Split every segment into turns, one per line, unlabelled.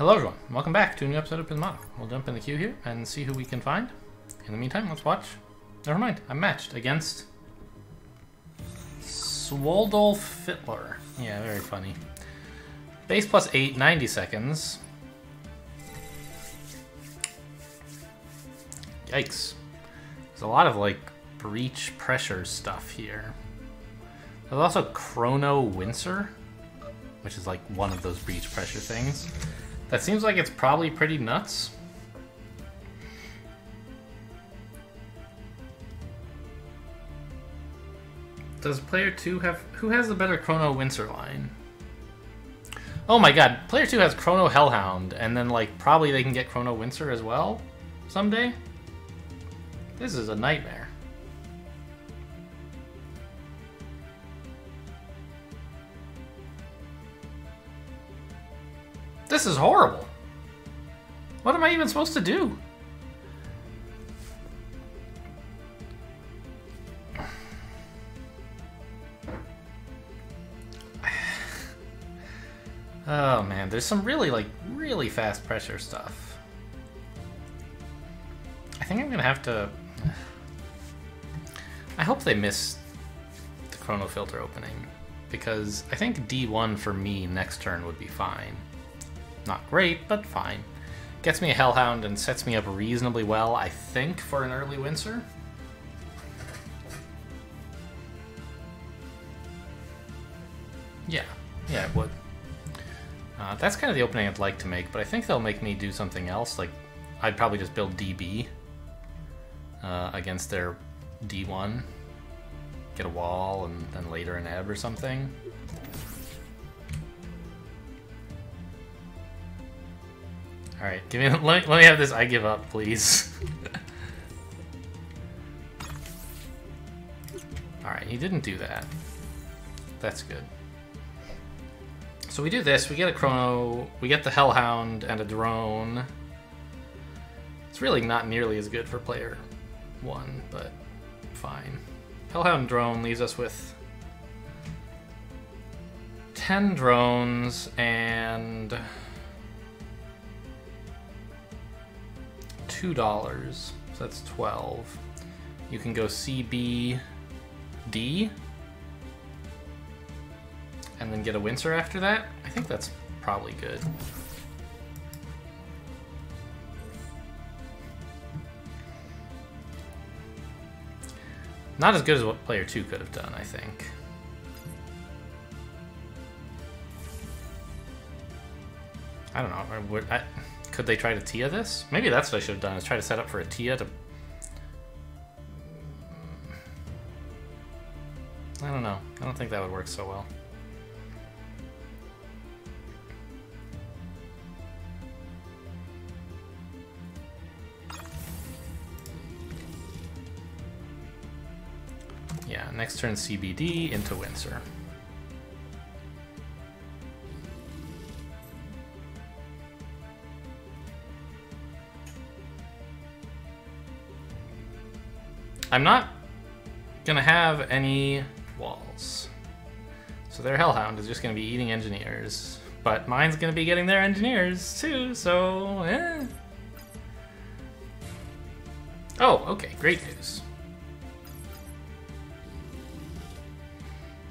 Hello everyone, welcome back to a new episode of Prismata. We'll jump in the queue here and see who we can find. In the meantime, let's watch. Never mind, I'm matched against Swoldolf Fittler. Yeah, very funny. Base plus 8, 90 seconds. Yikes. There's a lot of like breach pressure stuff here. There's also Chrono Wincer, which is like one of those breach pressure things. That seems like it's probably pretty nuts. Does player 2 have... Who has the better Chrono Wincer line? Oh my god, player 2 has Chrono Hellhound, and then like probably they can get Chrono Wincer as well someday? This is a nightmare. This is horrible. What am I even supposed to do? Oh man, there's some really fast pressure stuff. I think I'm gonna have to... I hope they miss the Chrono Filter opening, because I think D1 for me next turn would be fine. Not great, but fine. Gets me a Hellhound and sets me up reasonably well, I think, for an early Wincer. Yeah, it would. That's kind of the opening I'd like to make, but I think they'll make me do something else. Like, I'd probably just build DB against their D1. Get a wall, and then later an ebb or something. Alright, give me. Let me have this. I give up, please. Alright, he didn't do that. That's good. So we do this, we get a Chrono, we get the Hellhound and a drone. It's really not nearly as good for player 1, but fine. Hellhound drone leaves us with 10 drones and $2, so that's 12. You can go CBD and then get a Wincer after that. I think that's probably good. Not as good as what player 2 could have done, I think. I don't know. Could they try to Tia this? Maybe that's what I should have done, is try to set up for a Tia to... I don't know. I don't think that would work so well. Yeah, next turn CBD into Wincer. I'm not gonna have any walls. So their Hellhound is just gonna be eating engineers. But mine's gonna be getting their engineers too, so eh. Oh, okay, great news.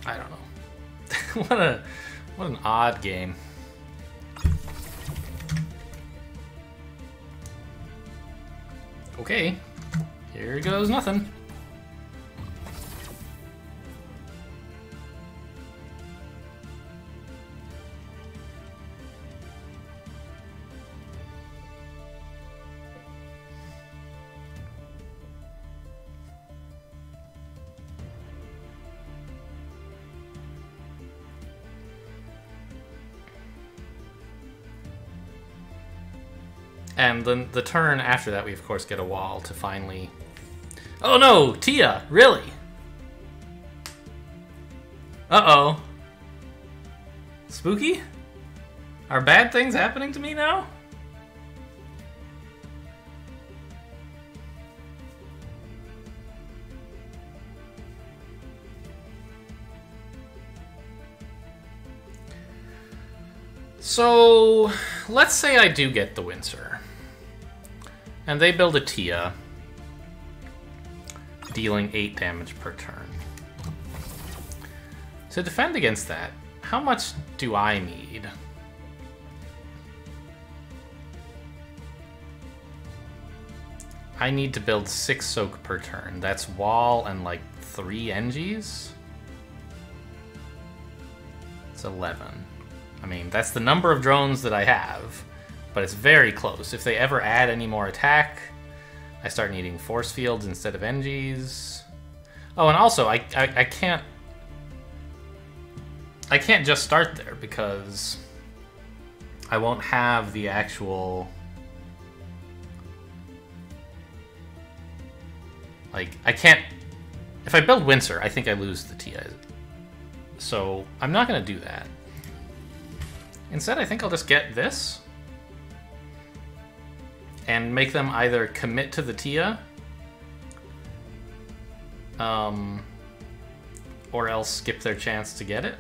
I don't know. what an odd game. Okay, here goes nothing. And then the turn after that, we of course get a wall to finally... Oh no! Tia! Really? Uh-oh. Spooky? Are bad things happening to me now? So let's say I do get the Windsor. And they build a Tia, dealing 8 damage per turn. To defend against that, how much do I need? I need to build 6 soak per turn. That's wall and like 3 NGs? It's 11. I mean, that's the number of drones that I have, but it's very close. If they ever add any more attack, I start needing force fields instead of NGs. Oh, and also, I can't just start there because I won't have the actual... Like, I can't... If I build Windsor, I think I lose the Tia. So, I'm not going to do that. Instead, I think I'll just get this. And make them either commit to the Tia, or else skip their chance to get it.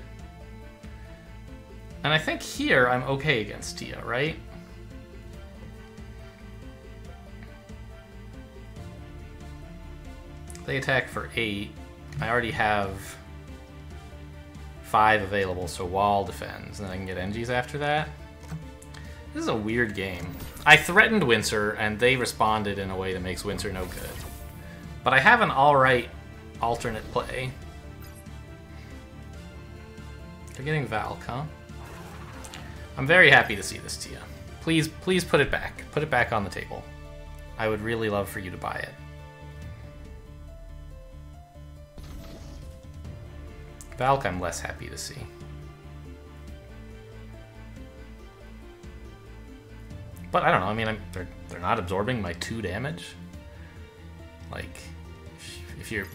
And I think here I'm okay against Tia, right? They attack for 8. I already have 5 available, so wall defends, and then I can get NGs after that. This is a weird game. I threatened Windsor, and they responded in a way that makes Windsor no good. But I have an alright alternate play. They're getting Valk, huh? I'm very happy to see this Tia. Please put it back. Put it back on the table. I would really love for you to buy it. Valk, I'm less happy to see. But I don't know, I mean, they're not absorbing my 2 damage. Like, if you're...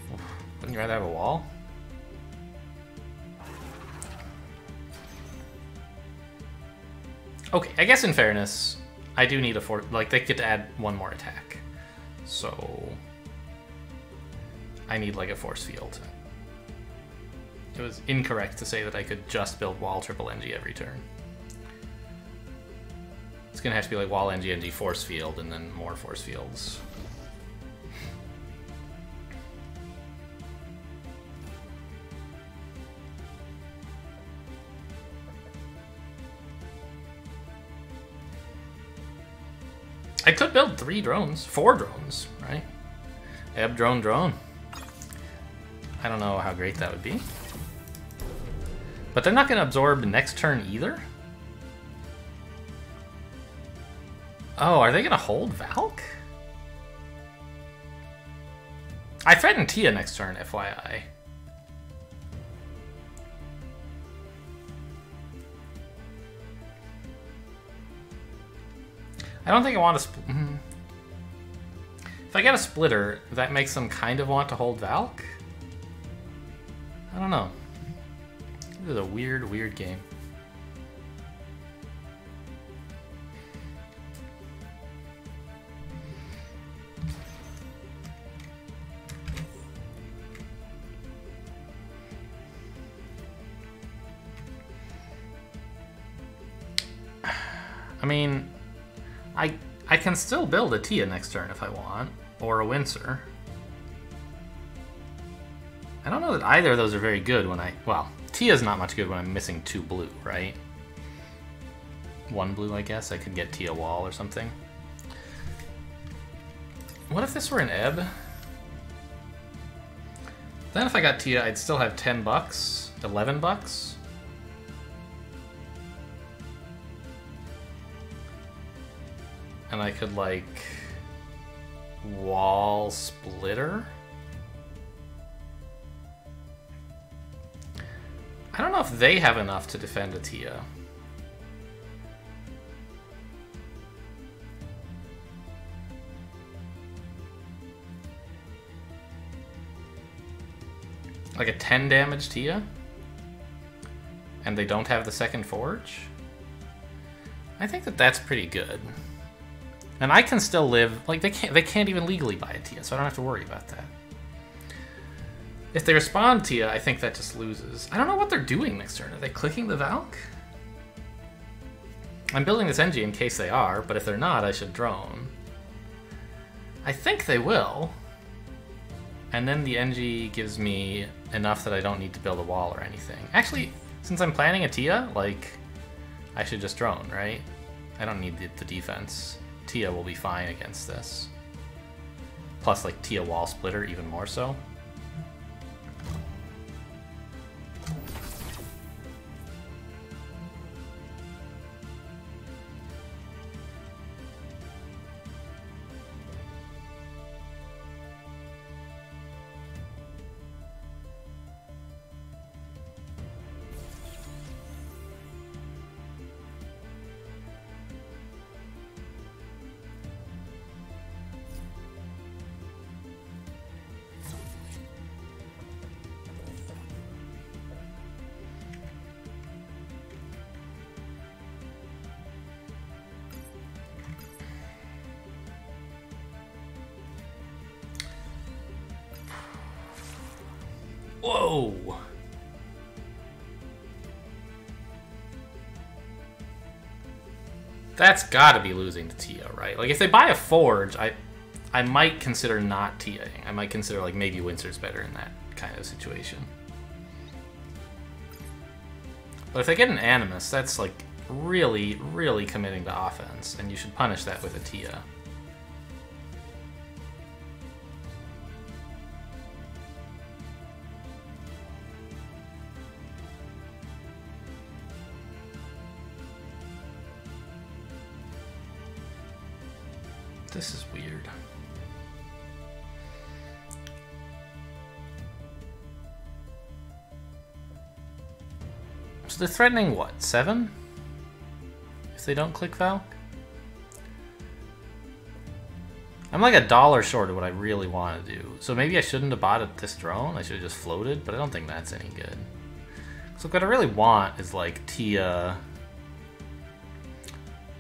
Wouldn't you rather have a wall? Okay, I guess in fairness, I do need a force... Like, they get to add 1 more attack. So... I need, like, a force field. It was incorrect to say that I could just build wall triple NG every turn. It's gonna have to be like wall NG, NG, force field, and then more force fields. I could build 3 drones, 4 drones, right? Ebb, drone, drone. I don't know how great that would be. But they're not going to absorb next turn either? Oh, are they going to hold Valk? I threaten Tia next turn, FYI. I don't think I want to... If I get a splitter, that makes them kind of want to hold Valk? I don't know. This is a weird, weird game. I mean, I can still build a Tia next turn if I want, or a Windsor. I don't know that either of those are very good when well, Tia's not much good when I'm missing 2 blue, right? 1 blue, I guess. I could get Tia wall or something. What if this were an ebb? Then if I got Tia, I'd still have 10 bucks, 11 bucks. And I could, like, wall splitter? I don't know if they have enough to defend a Tia. Like a 10 damage Tia? And they don't have the second forge? I think that that's pretty good. And I can still live, like they can't even legally buy a Tia, so I don't have to worry about that. If they respond Tia, I think that just loses. I don't know what they're doing next turn. Are they clicking the Valk? I'm building this NG in case they are, but if they're not, I should drone. I think they will. And then the NG gives me enough that I don't need to build a wall or anything. Actually, since I'm planning a Tia, like, I should just drone, right? I don't need the defense. Tia will be fine against this. Plus, like, Tia wall splitter, even more so. Whoa! That's gotta be losing to Tia, right? Like, if they buy a Forge, I might consider not Tiaing. I might consider, like, maybe Windsor's better in that kind of situation. But if they get an Animus, that's, like, really, really committing to offense, and you should punish that with a Tia. This is weird. So they're threatening what, 7? If they don't click Valk? I'm like $1 short of what I really want to do. So maybe I shouldn't have bought this drone. I should have just floated, but I don't think that's any good. So what I really want is like Tia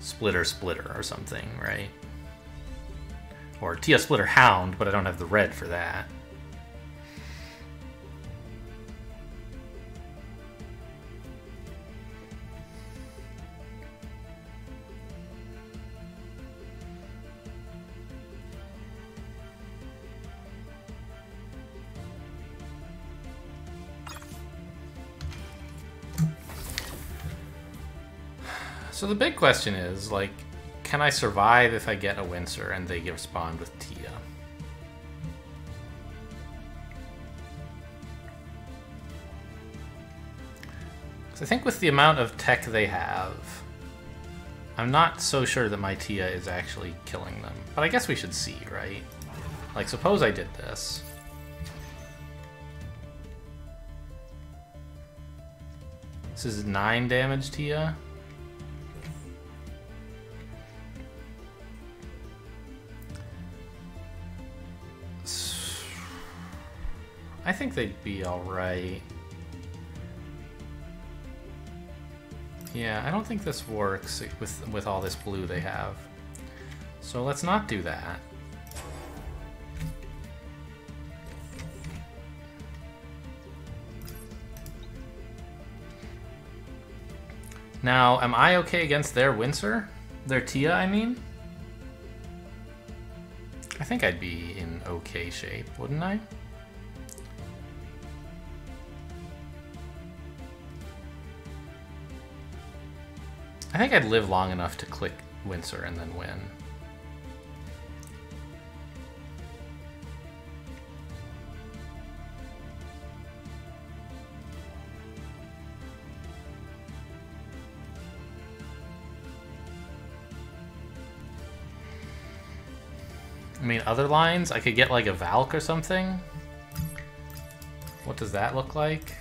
Splitter or something, right? Or Tia Splitter Hound, but I don't have the red for that. So the big question is, like, can I survive if I get a Windsor and they get spawned with Tia? So I think with the amount of tech they have, I'm not so sure that my Tia is actually killing them. But I guess we should see, right? Like, suppose I did this. This is 9 damage Tia. I think they'd be alright. Yeah, I don't think this works with all this blue they have. So let's not do that. Now, am I okay against their Windsor? Their Tia, I mean? I think I'd be in okay shape, wouldn't I? I think I'd live long enough to click Windsor and then win. I mean, other lines, I could get like a Valk or something. What does that look like?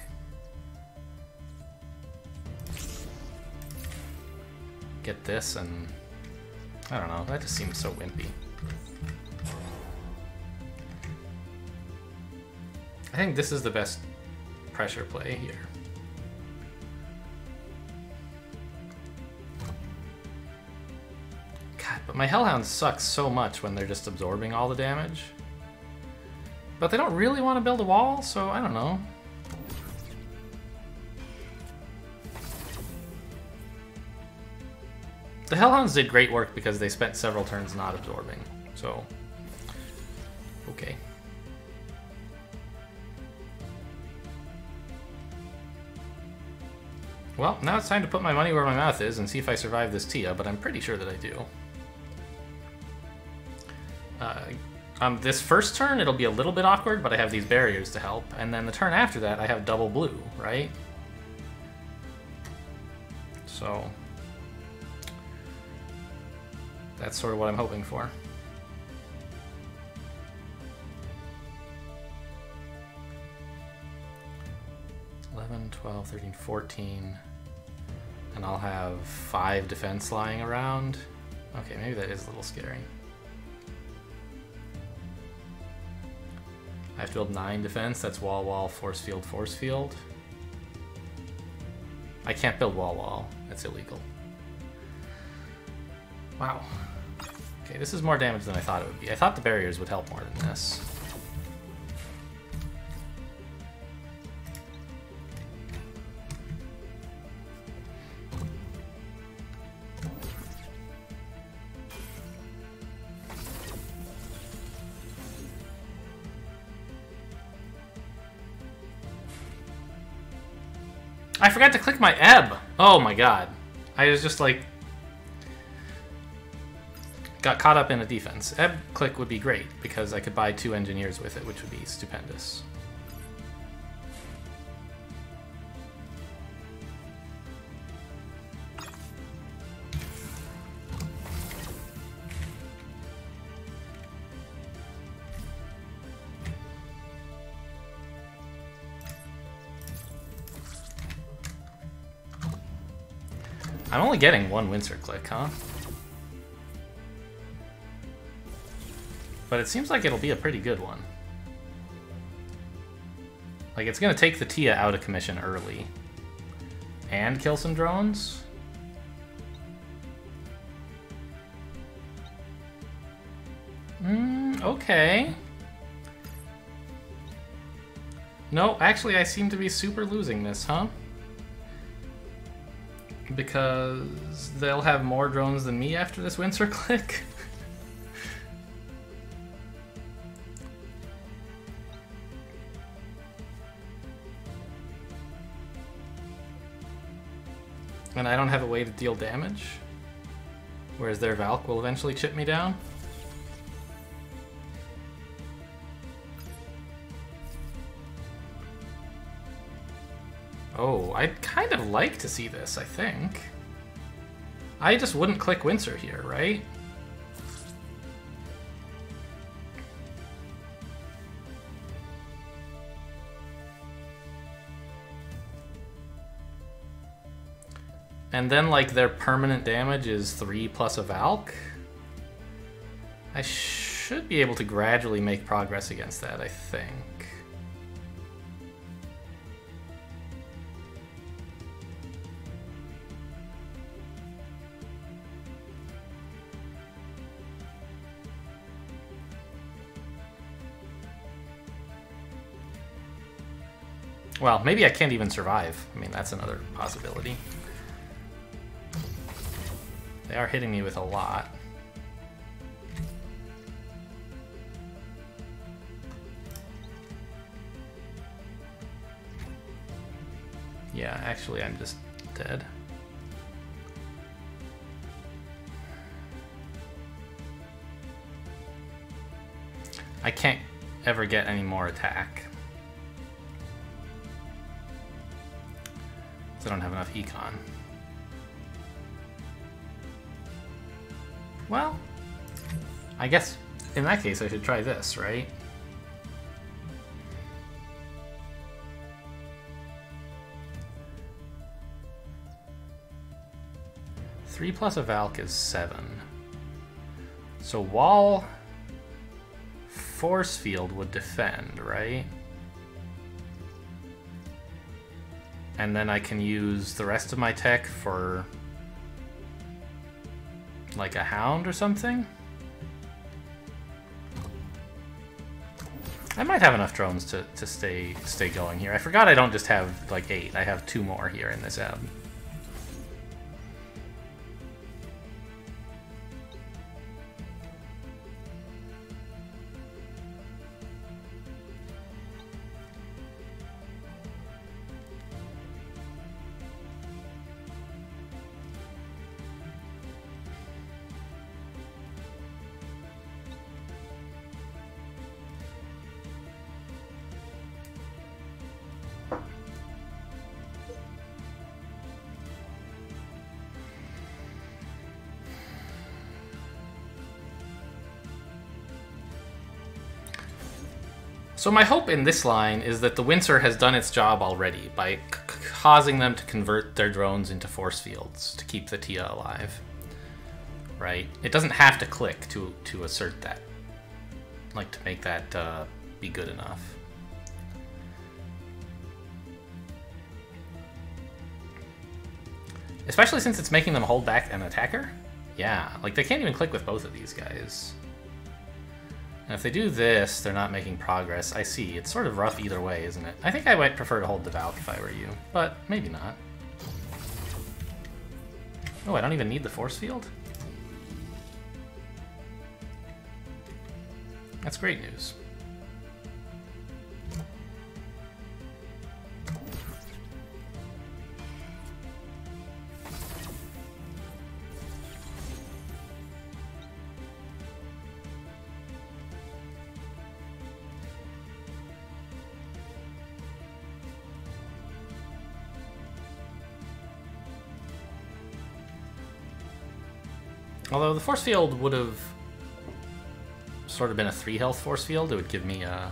Get this and I don't know, that just seems so wimpy. I think this is the best pressure play here. God, but my Hellhounds suck so much when they're just absorbing all the damage. But they don't really want to build a wall, so I don't know. The Hellhounds did great work because they spent several turns not absorbing. So, okay. Well, now it's time to put my money where my mouth is and see if I survive this Tia, but I'm pretty sure that I do. This first turn, it'll be a little bit awkward, but I have these barriers to help. And then the turn after that, I have double blue, right? So that's sort of what I'm hoping for. 11, 12, 13, 14. And I'll have 5 defense lying around. Okay, maybe that is a little scary. I have to build 9 defense. That's wall, wall, force field, force field. I can't build wall, wall. That's illegal. Wow. Okay, this is more damage than I thought it would be. I thought the barriers would help more than this. I forgot to click my ebb. Oh my god. I was just like... got caught up in a defense. Ebb click would be great because I could buy 2 engineers with it, which would be stupendous. I'm only getting 1 Windsor click, huh? But it seems like it'll be a pretty good one. Like, it's gonna take the Tia out of commission early. And kill some drones? Okay. No, actually I seem to be super losing this, huh? Because they'll have more drones than me after this Windsor click. And I don't have a way to deal damage. Whereas their Valk will eventually chip me down. Oh, I'd kind of like to see this, I think. I just wouldn't click Windsor here, right? And then, like, their permanent damage is 3 plus a Valk. I should be able to gradually make progress against that, I think. Well, maybe I can't even survive. I mean, that's another possibility. They are hitting me with a lot. Yeah, actually, I'm just dead. I can't ever get any more attack. I don't have enough econ. Well, I guess in that case I should try this, right? Three plus a Valk is 7. So wall force field would defend, right? And then I can use the rest of my tech for like a hound or something? I might have enough drones to stay going here. I forgot I don't just have like 8. I have 2 more here in this ebb. So my hope in this line is that the Windsor has done its job already by causing them to convert their drones into force fields to keep the Tia alive. Right? It doesn't have to click to assert that. Like, to make that be good enough. Especially since it's making them hold back an attacker? Yeah, like they can't even click with both of these guys. And if they do this, they're not making progress. I see. It's sort of rough either way, isn't it? I think I might prefer to hold the Valk if I were you, but maybe not. Oh, I don't even need the force field? That's great news. Although the force field would have sort of been a 3 health force field, it would give me a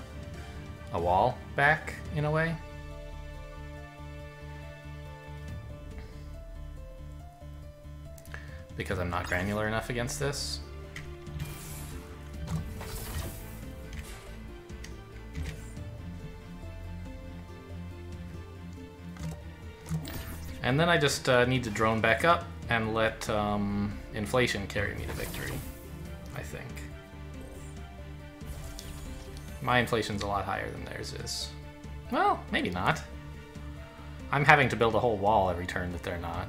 wall back in a way. Because I'm not granular enough against this. And then I just need to drone back up and let inflation carry me to victory, I think. My inflation's a lot higher than theirs is. Well, maybe not. I'm having to build a whole wall every turn that they're not.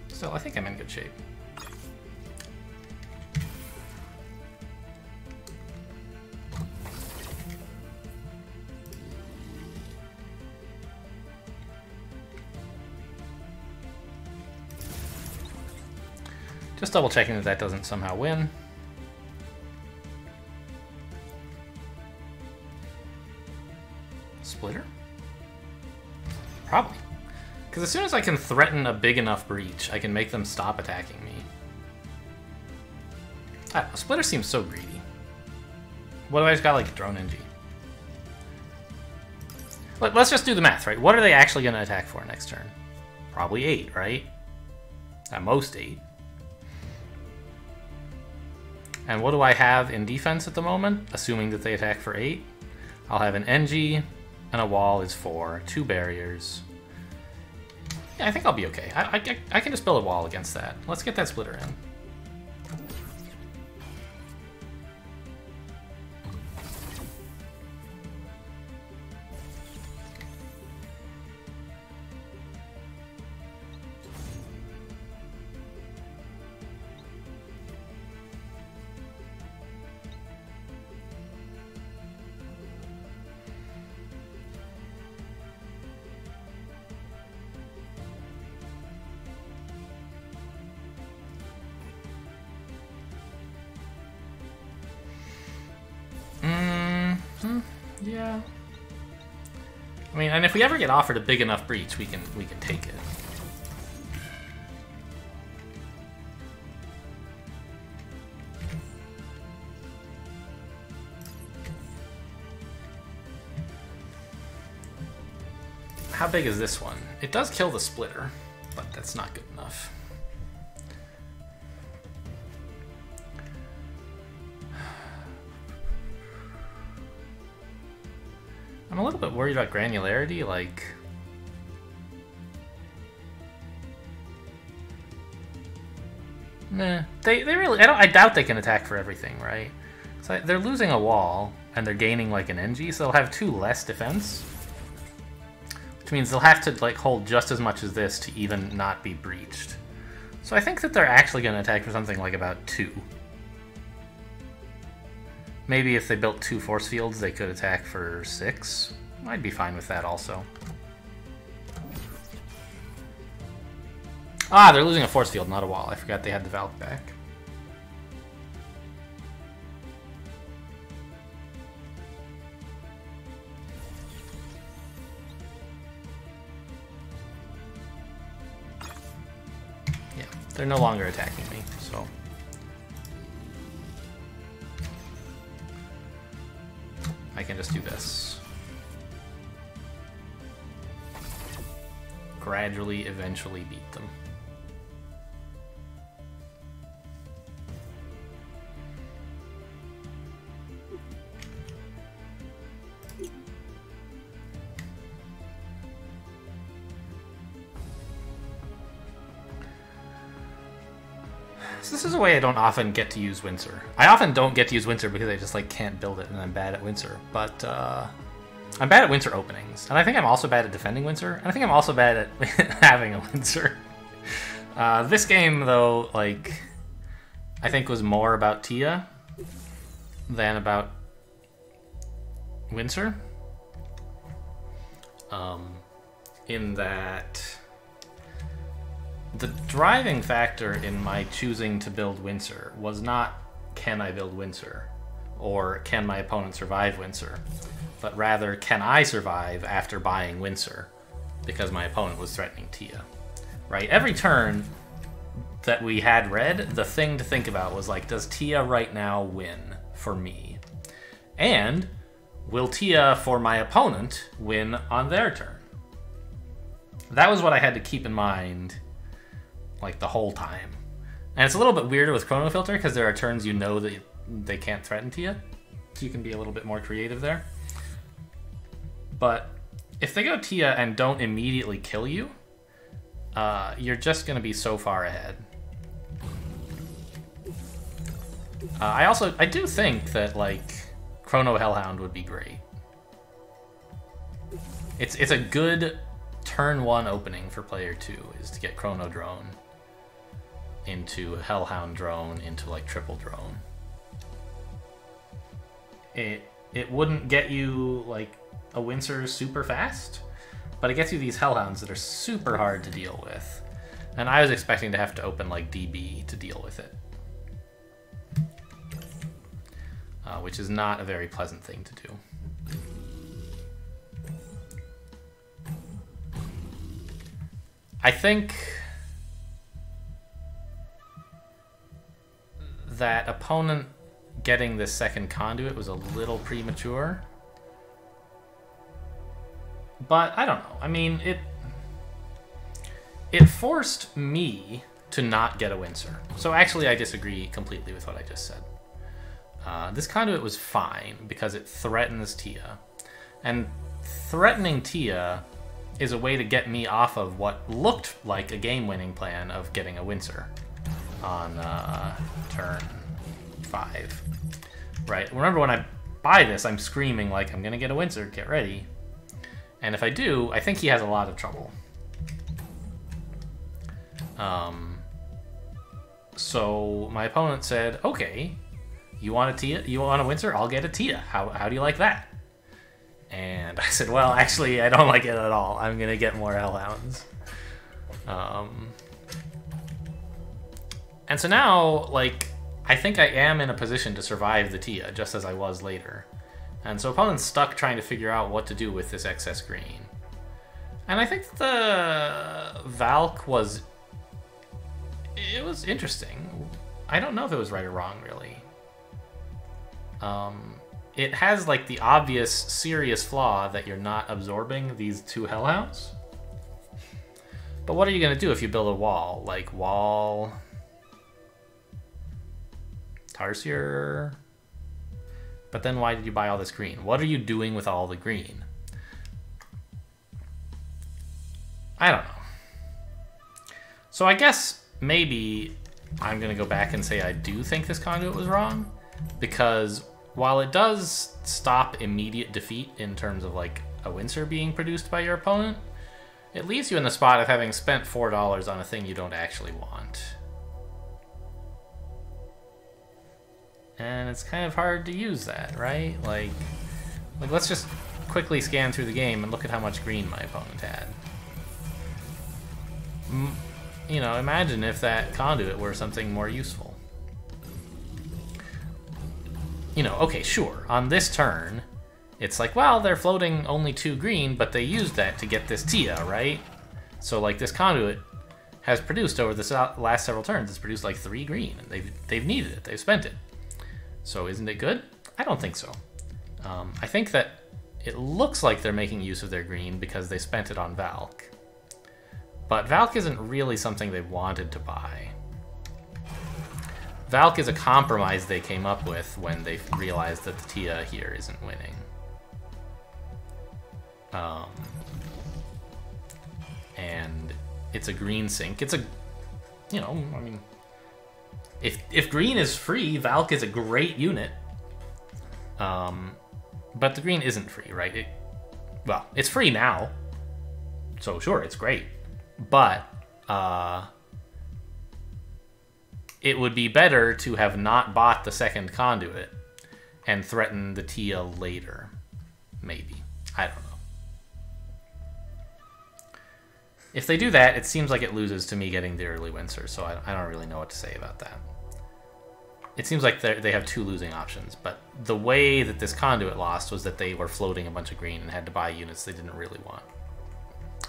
Still, I think I'm in good shape. Just double checking that that doesn't somehow win. Splitter? Probably. Because as soon as I can threaten a big enough breach, I can make them stop attacking me. I don't know, Splitter seems so greedy. What do I just got, like, drone NG? Let's just do the math, right? What are they actually going to attack for next turn? Probably 8, right? At most 8. And what do I have in defense at the moment? Assuming that they attack for 8. I'll have an NG, and a wall is 4. 2 barriers. Yeah, I think I'll be okay. I can just build a wall against that. Let's get that splitter in. Yeah. I mean, and if we ever get offered a big enough breach, we can take it. How big is this one? It does kill the splitter, but that's not good enough. I'm a little bit worried about granularity, like... Nah, they really... I doubt they can attack for everything, right? So they're losing a wall, and they're gaining, like, an NG, so they'll have 2 less defense. Which means they'll have to, like, hold just as much as this to even not be breached. So I think that they're actually going to attack for something like about 2. Maybe if they built 2 force fields, they could attack for 6. I'd be fine with that also. Ah, they're losing a force field, not a wall. I forgot they had the Valk back. Yeah, they're no longer attacking me, so... I can just do this. Gradually, eventually beat them. So this is a way I don't often get to use Windsor. I often don't get to use Windsor because I just like can't build it and I'm bad at Windsor. But I'm bad at Windsor openings. And I think I'm also bad at defending Windsor. And I think I'm also bad at having a Windsor. This game, though, like, I think was more about Tia than about Windsor. In that the driving factor in my choosing to build Windsor was not, can I build Windsor? Or can my opponent survive Windsor? But rather, can I survive after buying Windsor? Because my opponent was threatening Tia. Right? Every turn that we had red, the thing to think about was like, does Tia right now win for me? And will Tia for my opponent win on their turn? That was what I had to keep in mind like the whole time. And it's a little bit weirder with Chrono Filter because there are turns you know that they can't threaten Tia. So you can be a little bit more creative there. But if they go Tia and don't immediately kill you, you're just going to be so far ahead. I do think that like Chrono Hellhound would be great. It's a good turn 1 opening for player 2 is to get Chrono Drone into Hellhound Drone into like triple drone. It wouldn't get you like a Windsor super fast, but it gets you these Hellhounds that are super hard to deal with. And I was expecting to have to open like DB to deal with it. Which is not a very pleasant thing to do. I think that opponent getting this second conduit was a little premature. But I don't know. I mean, it forced me to not get a Windsor. So actually I disagree completely with what I just said. This conduit was fine because it threatens Tia. And threatening Tia is a way to get me off of what looked like a game-winning plan of getting a Windsor on turn 5. Right? Remember when I buy this, I'm screaming like, I'm gonna get a Windsor, get ready. And if I do, I think he has a lot of trouble. So my opponent said, okay, you want a Tia? You want a Windsor? I'll get a Tia. How do you like that? And I said, well, actually, I don't like it at all. I'm gonna get more Hellhounds. And so now, like, I think I am in a position to survive the Tia, just as I was later. And so opponent's stuck trying to figure out what to do with this excess green. And I think the Valk was... It was interesting. I don't know if it was right or wrong, really. It has, like, the obvious, serious flaw that you're not absorbing these 2 Hellhounds. But what are you going to do if you build a wall? Like, wall... Tarsier... But then why did you buy all this green? What are you doing with all the green? I don't know. So I guess maybe I'm going to go back and say I do think this conduit was wrong. Because while it does stop immediate defeat in terms of like a Windsor being produced by your opponent, it leaves you in the spot of having spent $4 on a thing you don't actually want. And it's kind of hard to use that, right? Like let's just quickly scan through the game and look at how much green my opponent had. You know, imagine if that conduit were something more useful. You know, okay, sure, on this turn, it's like, well, they're floating only 2 green, but they used that to get this Tia, right? So, like, this conduit has produced over the last several turns, it's produced like 3 green, and they've needed it, they've spent it. So isn't it good? I don't think so. I think that it looks like they're making use of their green because they spent it on Valk. But Valk isn't really something they wanted to buy. Valk is a compromise they came up with when they realized that the Tia here isn't winning. And it's a green sink. It's a, you know, I mean, if green is free, Valk is a great unit. But the green isn't free, right? Well, it's free now, so sure, it's great. But it would be better to have not bought the second conduit and threaten the Tia later. Maybe. I don't know. If they do that, it seems like it loses to me getting the early Windsor, so I don't really know what to say about that. It seems like they have two losing options, but the way that this conduit lost was that they were floating a bunch of green and had to buy units they didn't really want,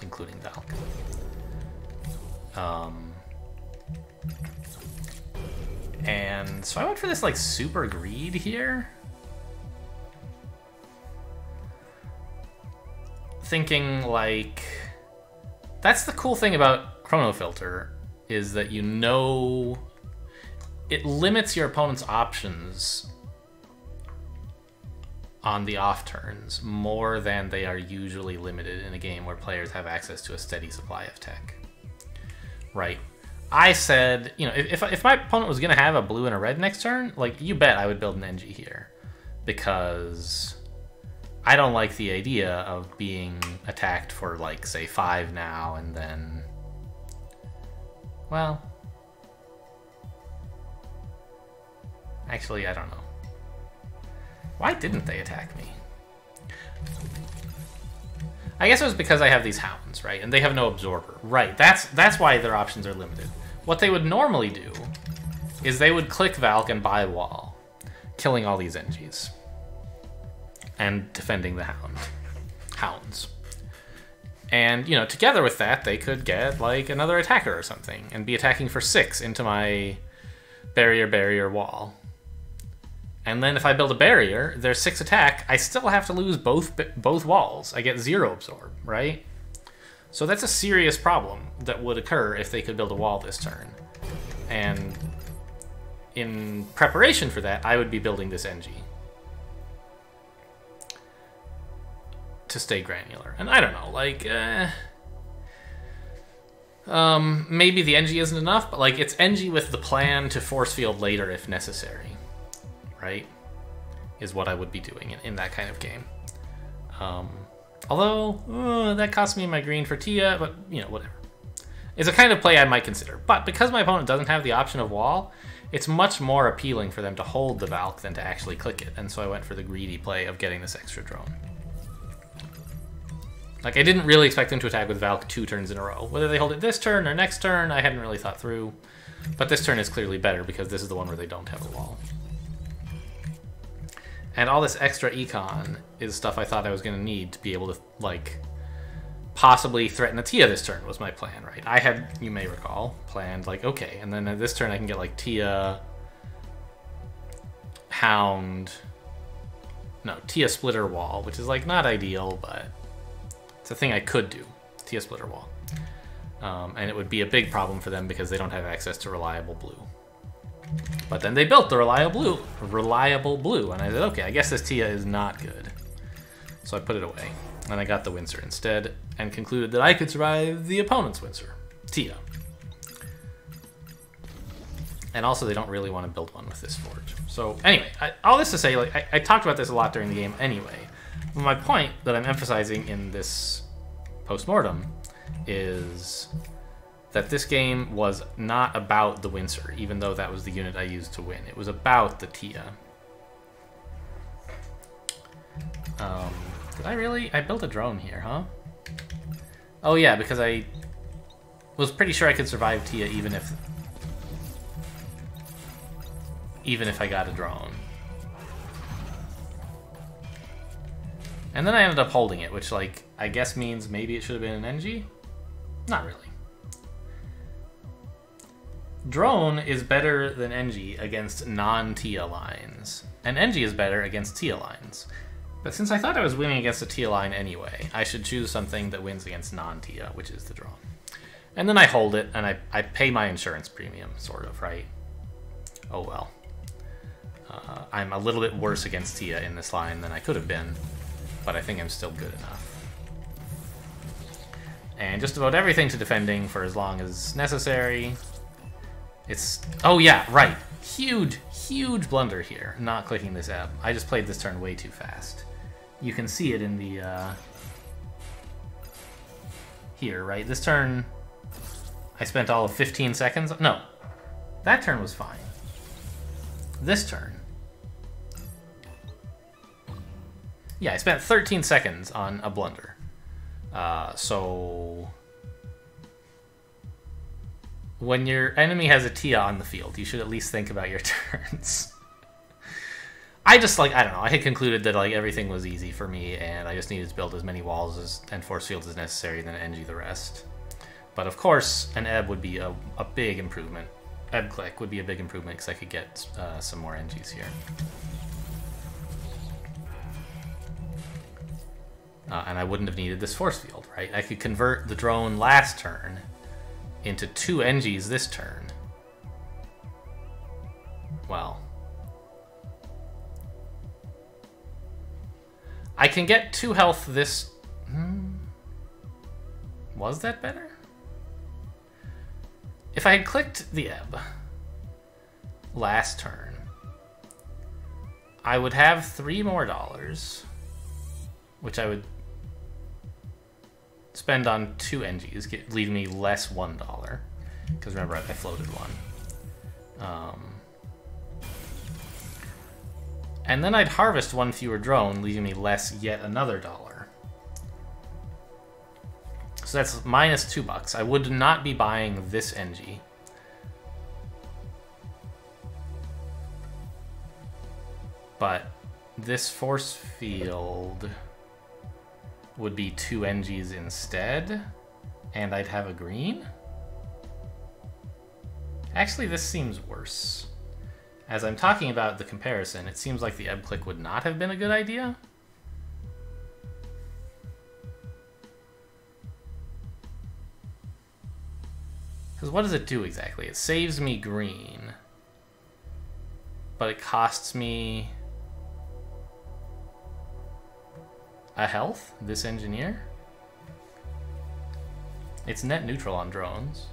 including Valk. And so I went for this like super greed here, thinking like, that's the cool thing about Chrono Filter, is that you know it limits your opponent's options on the off turns more than they are usually limited in a game where players have access to a steady supply of tech. Right? I said, you know, if my opponent was going to have a blue and a red next turn, like, you bet I would build an NG here. Because I don't like the idea of being attacked for, like, say, 5 now, and then, well, actually, I don't know. Why didn't they attack me? I guess it was because I have these hounds, right? And they have no absorber. Right, that's why their options are limited. What they would normally do is they would click Valk and buy wall, killing all these NGs. And defending the hounds. And, you know, together with that, they could get, like, another attacker or something, and be attacking for 6 into my barrier wall. And then if I build a barrier, there's 6 attack, I still have to lose both walls. I get 0 absorb, right? So that's a serious problem that would occur if they could build a wall this turn. And in preparation for that, I would be building this NG to stay granular. And I don't know, like, maybe the NG isn't enough, but like, it's NG with the plan to force field later if necessary, right? Is what I would be doing in that kind of game. Although, that cost me my green for Tia, but, you know, whatever. It's a kind of play I might consider. But because my opponent doesn't have the option of wall, it's much more appealing for them to hold the Valk than to actually click it. And so I went for the greedy play of getting this extra drone. Like, I didn't really expect them to attack with Valk 2 turns in a row. Whether they hold it this turn or next turn, I hadn't really thought through. But this turn is clearly better because this is the one where they don't have a wall. And all this extra econ is stuff I thought I was going to need to be able to, like, possibly threaten the Tia this turn was my plan, right? I had, you may recall, planned, like, okay, and then this turn I can get, like, Tia, Hound, no, Tia Splitter Wall, which is, like, not ideal, but it's a thing I could do, Tia Splitter Wall. And it would be a big problem for them because they don't have access to reliable blue. But then they built the reliable blue, and I said, okay, I guess this Tia is not good. So I put it away, and I got the Windsor instead, and concluded that I could survive the opponent's Windsor, Tia. And also, they don't really want to build one with this forge. So anyway, all this to say, like, I talked about this a lot during the game anyway. My point that I'm emphasizing in this postmortem is that this game was not about the Windsor, even though that was the unit I used to win. It was about the Tia. Did I really? I built a drone here, huh? Oh yeah, because I was pretty sure I could survive Tia even if I got a drone. And then I ended up holding it, which, like, I guess means maybe it should have been an NG? Not really. Drone is better than NG against non-Tia lines, and NG is better against Tia lines. But since I thought I was winning against a Tia line anyway, I should choose something that wins against non-Tia, which is the draw. And then I hold it, and I pay my insurance premium, sort of, right? Oh well. I'm a little bit worse against Tia in this line than I could have been, but I think I'm still good enough. And just about everything to defending for as long as necessary. It's... Oh yeah, right. Huge, huge blunder here, not clicking this ebb. I just played this turn way too fast. You can see it in the... Here, right? This turn, I spent all of 15 seconds. No, that turn was fine. This turn... Yeah, I spent 13 seconds on a blunder. So... When your enemy has a Tia on the field, you should at least think about your turns. I just, like, I don't know, I had concluded that, like, everything was easy for me, and I just needed to build as many walls and force fields as necessary, and then NG the rest. But, of course, an ebb would be a big improvement. Ebb click would be a big improvement, because I could get some more NGs here. And I wouldn't have needed this force field, right? I could convert the drone last turn into 2 NGs this turn. Well... I can get 2 health this... Was that better? If I had clicked the ebb last turn, I would have $3 more, which I would spend on 2 NGs, leaving me less $1. Because remember, I floated 1. And then I'd harvest 1 fewer drone, leaving me less yet another $1. So that's minus $2. I would not be buying this NG. But this force field would be 2 NGs instead, and I'd have a green? Actually, this seems worse. As I'm talking about the comparison, it seems like the ebb click would not have been a good idea. Because what does it do exactly? It saves me green, but it costs me a health, this engineer? It's net neutral on drones.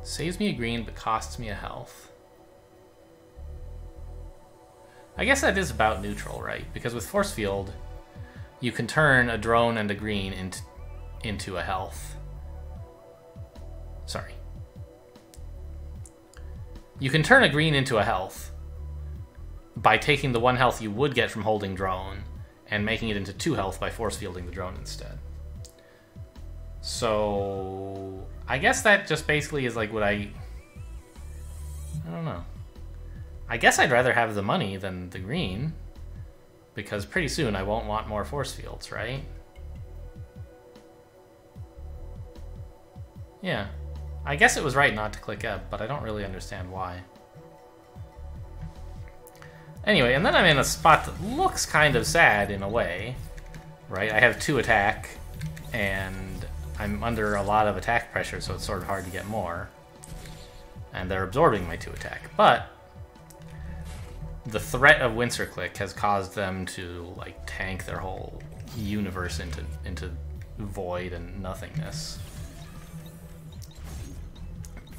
Saves me a green, but costs me a health. I guess that is about neutral, right? Because with Force Field, you can turn a drone and a green into a health. Sorry. You can turn a green into a health by taking the 1 health you would get from holding drone and making it into 2 health by force fielding the drone instead. So I guess that just basically is like what I don't know. I guess I'd rather have the money than the green, because pretty soon I won't want more force fields, right? Yeah. I guess it was right not to click ebb, but I don't really understand why. Anyway, and then I'm in a spot that looks kind of sad in a way, right? I have 2 attack, and I'm under a lot of attack pressure, so it's sort of hard to get more. And they're absorbing my 2 attack, but the threat of Windsor Click has caused them to like tank their whole universe into void and nothingness.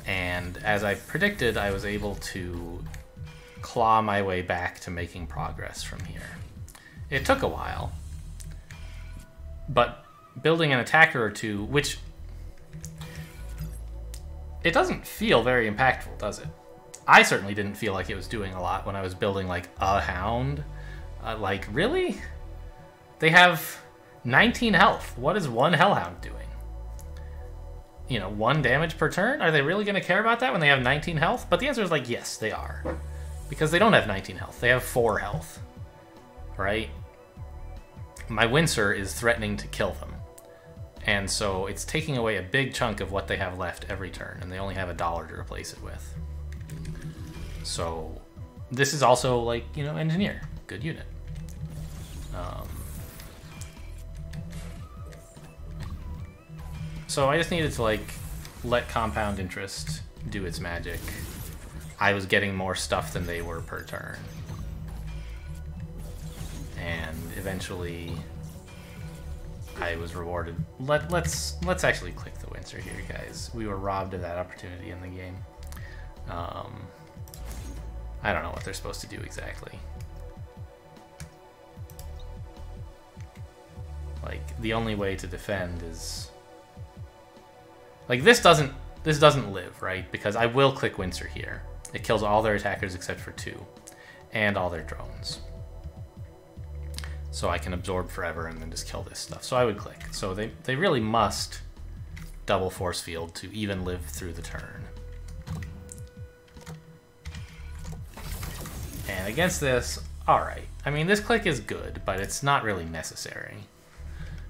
And as I predicted, I was able to claw my way back to making progress from here. It took a while, but building an attacker or 2, which it doesn't feel very impactful, does it? I certainly didn't feel like it was doing a lot when I was building like a hound. Like, really? They have 19 health. What is 1 hellhound doing? You know, 1 damage per turn? Are they really going to care about that when they have 19 health? But the answer is like, yes, they are. Because they don't have 19 health. They have 4 health. Right? My Windsor is threatening to kill them. And so it's taking away a big chunk of what they have left every turn, and they only have $1 to replace it with. So this is also like, you know, engineer, good unit. So I just needed to like let compound interest do its magic. I was getting more stuff than they were per turn. And eventually I was rewarded. Let's actually click the Windsor here, guys. We were robbed of that opportunity in the game. I don't know what they're supposed to do exactly. Like, the only way to defend is... Like, this doesn't live, right? Because I will click Windsor here. It kills all their attackers except for 2. And all their drones. So I can absorb forever and then just kill this stuff. So I would click. So they really must double force field to even live through the turn. And against this, alright. I mean, this click is good, but it's not really necessary.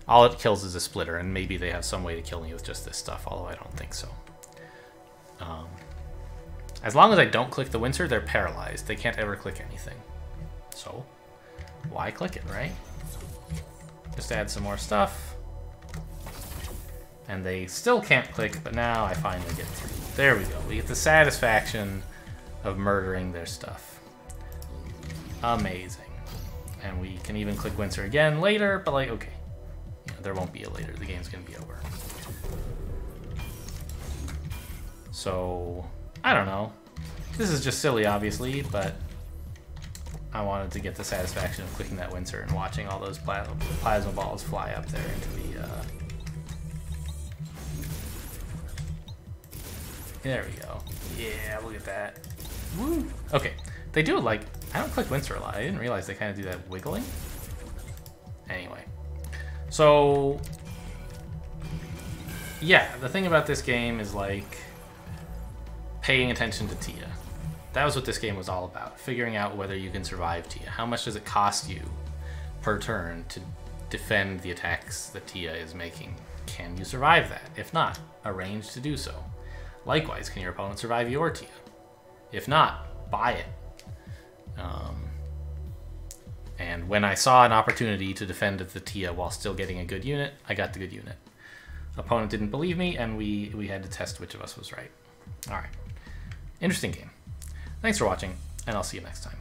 All it kills is a splitter, and maybe they have some way to kill me with just this stuff, although I don't think so. As long as I don't click the Windsor, they're paralyzed. They can't ever click anything. So, why click it, right? Just add some more stuff. And they still can't click, but now I finally get through. There we go. We get the satisfaction of murdering their stuff. Amazing. And we can even click Windsor again later, but like, okay. You know, there won't be a later. The game's gonna be over. So, I don't know. This is just silly, obviously, but I wanted to get the satisfaction of clicking that Windsor and watching all those plasma balls fly up there into the... There we go. Yeah, look at that. Woo! Okay, they do like... I don't click Windsor a lot. I didn't realize they kind of do that wiggling. Anyway. So... Yeah, the thing about this game is like... paying attention to Tia. That was what this game was all about. Figuring out whether you can survive Tia. How much does it cost you per turn to defend the attacks that Tia is making? Can you survive that? If not, arrange to do so. Likewise, can your opponent survive your Tia? If not, buy it. And when I saw an opportunity to defend the Tia while still getting a good unit, I got the good unit. Opponent didn't believe me, and we had to test which of us was right. Alright. Interesting game. Thanks for watching, and I'll see you next time.